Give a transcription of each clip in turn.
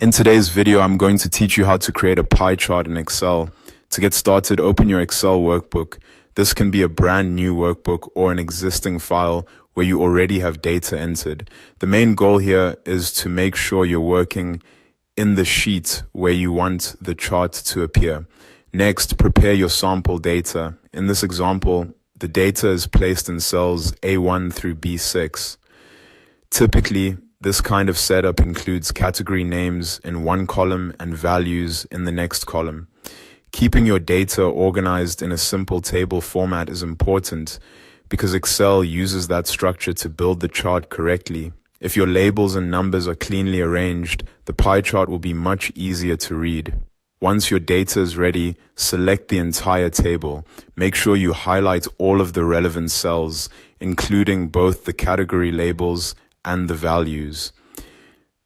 In today's video, I'm going to teach you how to create a pie chart in Excel. To get started, open your Excel workbook. This can be a brand new workbook or an existing file where you already have data entered. The main goal here is to make sure you're working in the sheet where you want the chart to appear. Next, prepare your sample data. In this example, the data is placed in cells A1 through B6. Typically, this kind of setup includes category names in one column and values in the next column. Keeping your data organized in a simple table format is important because Excel uses that structure to build the chart correctly. If your labels and numbers are cleanly arranged, the pie chart will be much easier to read. Once your data is ready, select the entire table. Make sure you highlight all of the relevant cells, including both the category labels and the values.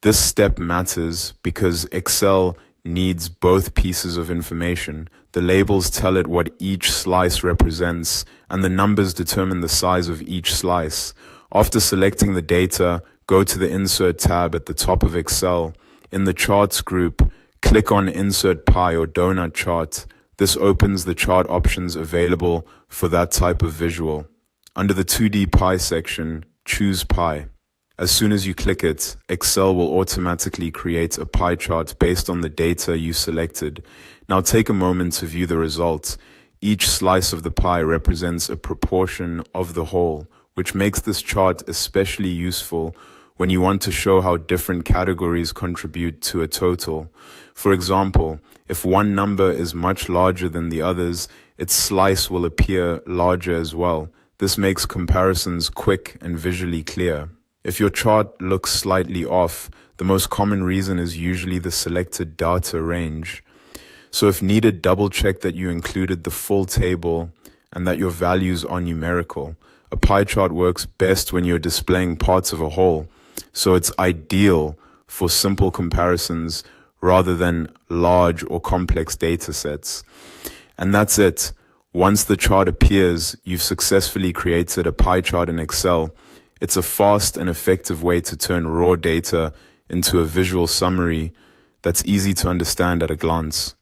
This step matters because Excel needs both pieces of information. The labels tell it what each slice represents, and the numbers determine the size of each slice. After selecting the data, go to the Insert tab at the top of Excel. In the Charts group, click on Insert Pie or Donut Chart. This opens the chart options available for that type of visual. Under the 2D Pie section, choose Pie. As soon as you click it, Excel will automatically create a pie chart based on the data you selected. Now take a moment to view the results. Each slice of the pie represents a proportion of the whole, which makes this chart especially useful when you want to show how different categories contribute to a total. For example, if one number is much larger than the others, its slice will appear larger as well. This makes comparisons quick and visually clear. If your chart looks slightly off, the most common reason is usually the selected data range. So if needed, double check that you included the full table and that your values are numerical. A pie chart works best when you're displaying parts of a whole, so it's ideal for simple comparisons rather than large or complex data sets. And that's it. Once the chart appears, you've successfully created a pie chart in Excel. It's a fast and effective way to turn raw data into a visual summary that's easy to understand at a glance.